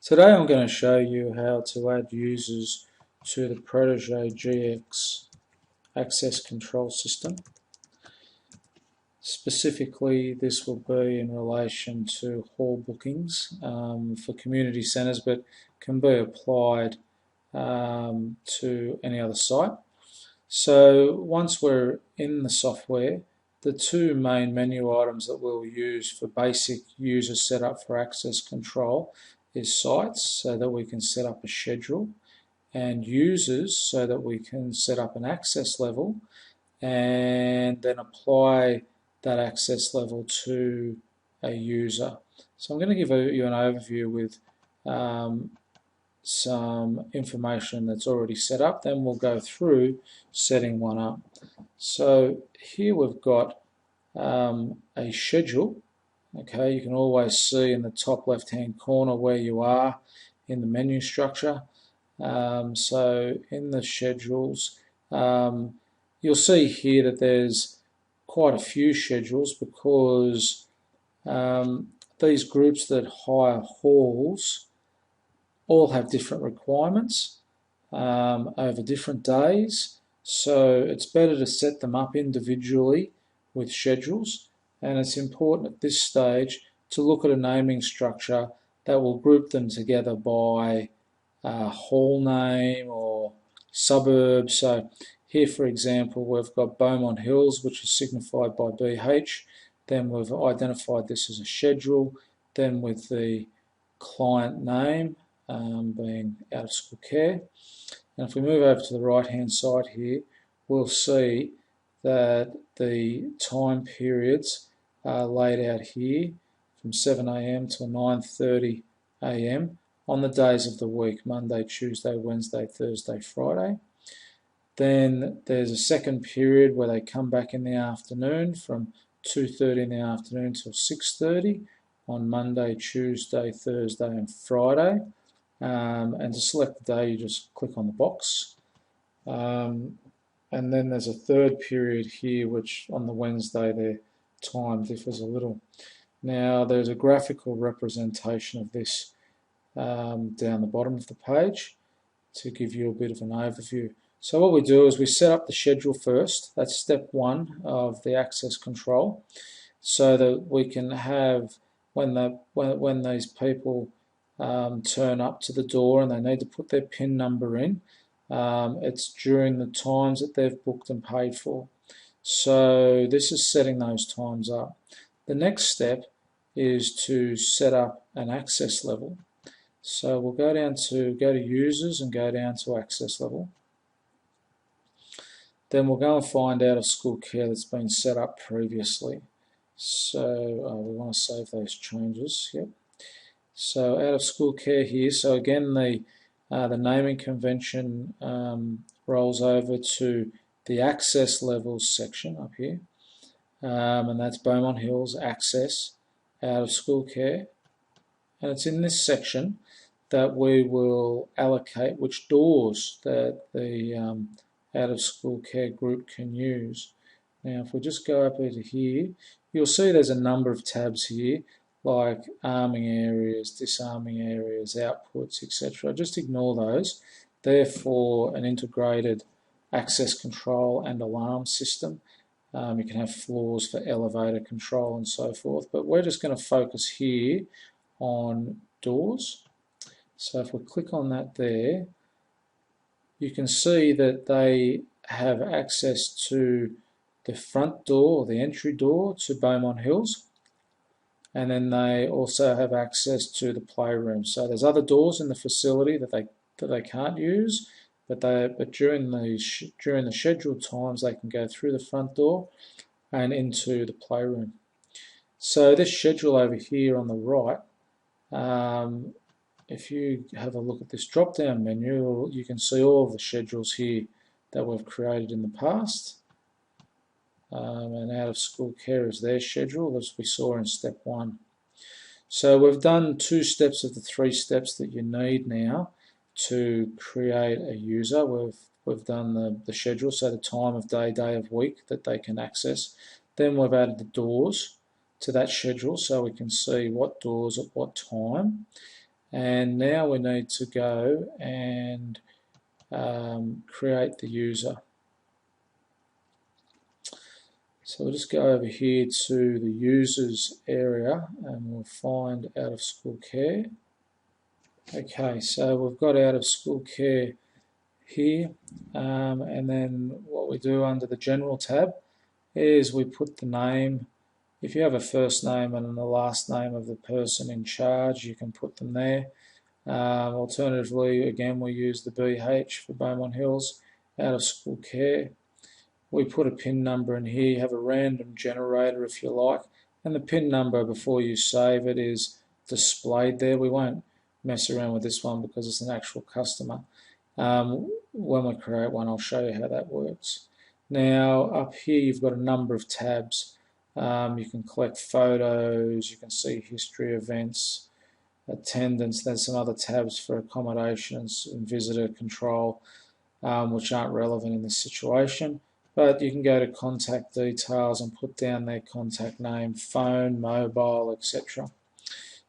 Today I'm going to show you how to add users to the Protege GX access control system. Specifically, this will be in relation to hall bookings for community centres, but can be applied to any other site. So once we're in the software, the two main menu items that we'll use for basic user setup for access control is sites, so that we can set up a schedule, and users, so that we can set up an access level and then apply that access level to a user. So I'm going to give you an overview with some information that's already set up, then we'll go through setting one up. So here we've got a schedule. Okay, you can always see in the top left hand corner where you are in the menu structure. So in the schedules, you'll see here that there's quite a few schedules because these groups that hire halls all have different requirements over different days, so it's better to set them up individually with schedules, and it's important at this stage to look at a naming structure that will group them together by hall name or suburb. So here, for example, we've got Beaumont Hills, which is signified by BH. Then we've identified this as a schedule. Then with the client name being out of school care. And if we move over to the right hand side here, we'll see that the time periods are laid out here from 7 a.m. till 9:30 a.m. on the days of the week: Monday, Tuesday, Wednesday, Thursday, Friday. Then there's a second period where they come back in the afternoon from 2:30 in the afternoon till 6:30 on Monday, Tuesday, Thursday and Friday. And to select the day, you just click on the box. And then there's a third period here, which on the Wednesday their time differs a little. Now there's a graphical representation of this down the bottom of the page to give you a bit of an overview. So what we do is we set up the schedule first. That's step one of the access control, so that we can have when these people turn up to the door and they need to put their PIN number in, it's during the times that they've booked and paid for. So this is setting those times up. The next step is to set up an access level. So we'll go to users and go down to access level. Then we'll go and find out a school care that's been set up previously. So we want to save those changes. Yep. So out of school care here. So again, the naming convention rolls over to the access levels section up here, and that's Beaumont Hills access out of school care. And it's in this section that we will allocate which doors that the out of school care group can use. Now, if we just go up into here, you'll see there's a number of tabs here, like arming areas, disarming areas, outputs, etc. Just ignore those. They're for an integrated access control and alarm system. You can have floors for elevator control and so forth, but we're just going to focus here on doors. So if we click on that there, you can see that they have access to the front door, or the entry door to Beaumont Hills, and then they also have access to the playroom. So there's other doors in the facility that they can't use, but during the scheduled times they can go through the front door and into the playroom. So this schedule over here on the right, if you have a look at this drop-down menu, you can see all of the schedules here that we've created in the past. And out of school care is their schedule, as we saw in step one. So we've done 2 steps of the 3 steps that you need now to create a user. We've done the schedule, so the time of day, day of week that they can access. Then we've added the doors to that schedule, so we can see what doors at what time. And now we need to go and create the user. So we'll just go over here to the users area and we'll find out of school care. Okay, so we've got out of school care here, and then what we do under the general tab is we put the name. If you have a first name and the last name of the person in charge, you can put them there. Alternatively, again, we use the BH for Beaumont Hills out of school care. We put a PIN number in here. You have a random generator if you like, and the PIN number before you save it is displayed there. We won't mess around with this one because it's an actual customer. When we create one, I'll show you how that works. Now up here you've got a number of tabs. You can collect photos, you can see history, events, attendance. There's some other tabs for accommodations and visitor control, which aren't relevant in this situation. But you can go to contact details and put down their contact name, phone, mobile, etc.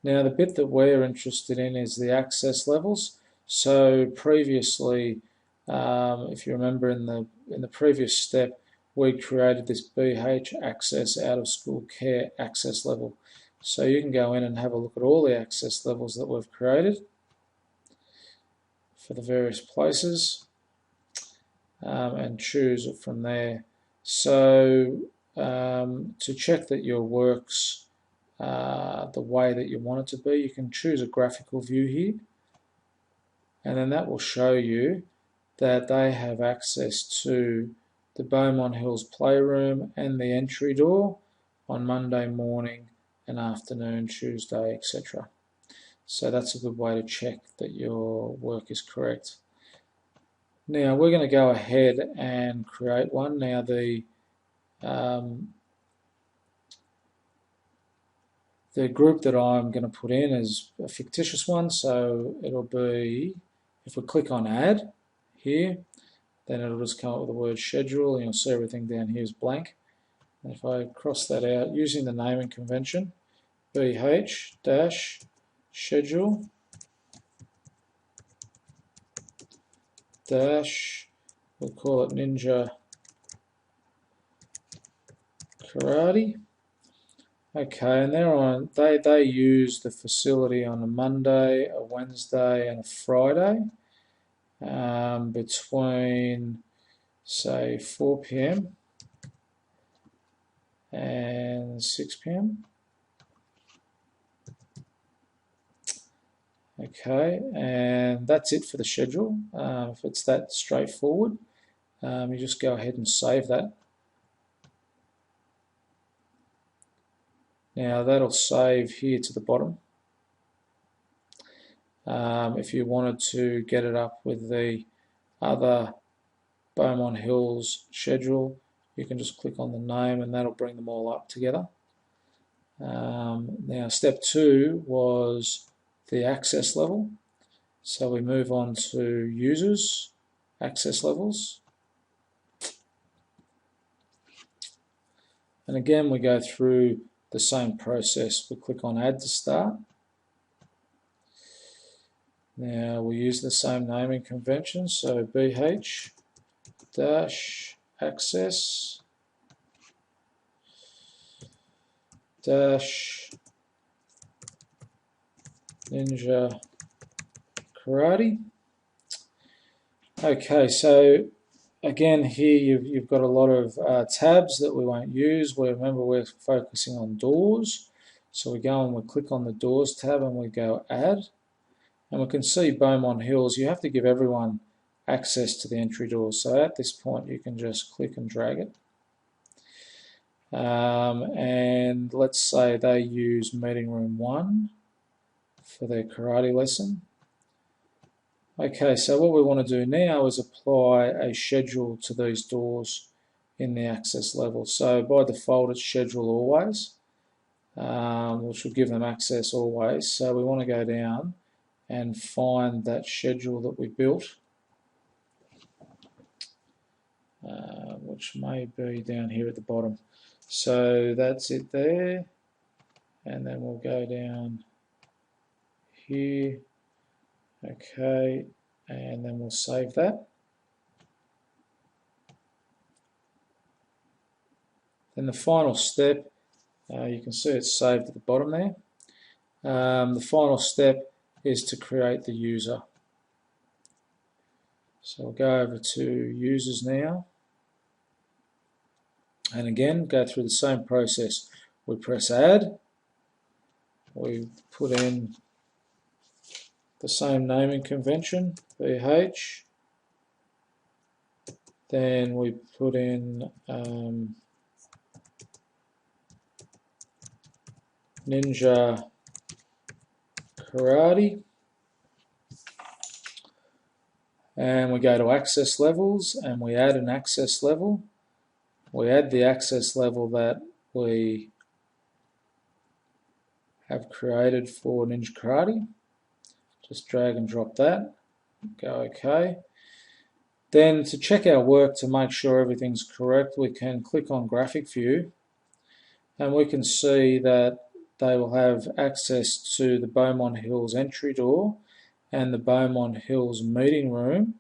Now the bit that we're interested in is the access levels. So previously, if you remember in the previous step, we created this BH access out of school care access level. So you can go in and have a look at all the access levels that we've created for the various places. And choose it from there. So to check that your works the way that you want it to be, you can choose a graphical view here, and then that will show you that they have access to the Beaumont Hills Playroom and the entry door on Monday morning and afternoon, Tuesday, etc. So that's a good way to check that your work is correct. Now we're going to go ahead and create one. Now the group that I'm going to put in is a fictitious one, so it'll be, if we click on add here, then it'll just come up with the word schedule, and you'll see everything down here is blank. And if I cross that out using the naming convention, BH-schedule dash, we'll call it Ninja Karate. Okay, and they use the facility on a Monday, a Wednesday, and a Friday between, say, 4 p.m. and 6 p.m. Okay, and that's it for the schedule. If it's that straightforward, you just go ahead and save that. Now that'll save here to the bottom. If you wanted to get it up with the other Beaumont Hills schedule, you can just click on the name and that'll bring them all up together. Now step 2 was the access level. So we move on to users, access levels. And again we go through the same process. We click on add to start. Now we use the same naming convention, so BH dash access dash Ninja Karate. Okay, so again here you've got a lot of tabs that we won't use. Remember we're focusing on doors, so we go and we click on the doors tab and we go add, and we can see Beaumont Hills. You have to give everyone access to the entry doors, so at this point you can just click and drag it. And let's say they use meeting room 1 for their karate lesson. Okay, so what we want to do now is apply a schedule to these doors in the access level. So by default it's schedule always, which will give them access always. So we want to go down and find that schedule that we built, which may be down here at the bottom. So that's it there, and then we'll go down here. Okay, and then we'll save that. Then the final step, you can see it's saved at the bottom there. The final step is to create the user. So we'll go over to users now. And again, go through the same process. We press add. We put in the same naming convention, VH. Then we put in Ninja Karate. And we go to access levels and we add an access level. We add the access level that we have created for Ninja Karate. Just drag and drop that. Go OK. Then to check our work to make sure everything's correct, we can click on Graphic View and we can see that they will have access to the Beaumont Hills entry door and the Beaumont Hills meeting room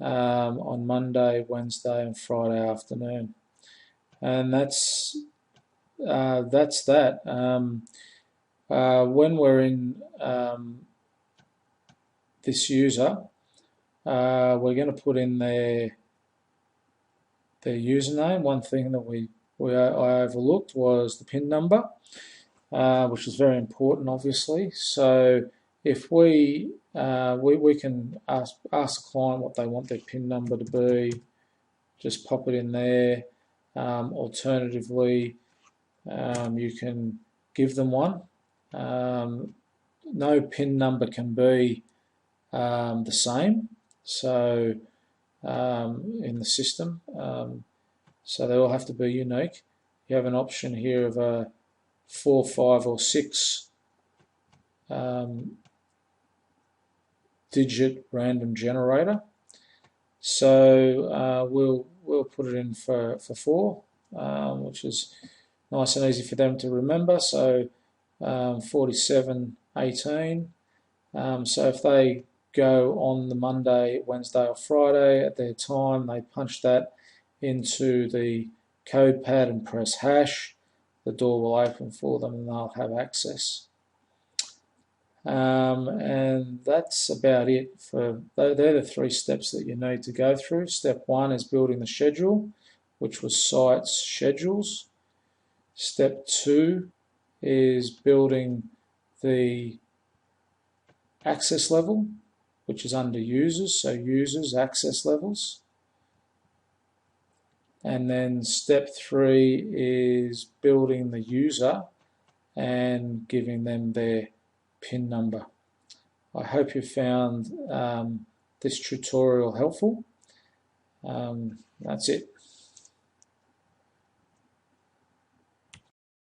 on Monday, Wednesday and Friday afternoon. And that's that. When we're in this user, we're going to put in their username. One thing that I overlooked was the PIN number, which is very important, obviously. So if we can ask the client what they want their PIN number to be, just pop it in there. Alternatively, you can give them one. No PIN number can be the same, so in the system, so they all have to be unique. You have an option here of a 4, 5 or 6 digit random generator. So we'll put it in for 4, which is nice and easy for them to remember. So 4718. So if they go on the Monday, Wednesday or Friday at their time, they punch that into the code pad and press hash, the door will open for them and they'll have access. And that's about it. They're the 3 steps that you need to go through. Step 1 is building the schedule, which was sites schedules. Step 2 is building the access level, which is under users, so users access levels. And then step 3 is building the user and giving them their PIN number. I hope you found this tutorial helpful. That's it.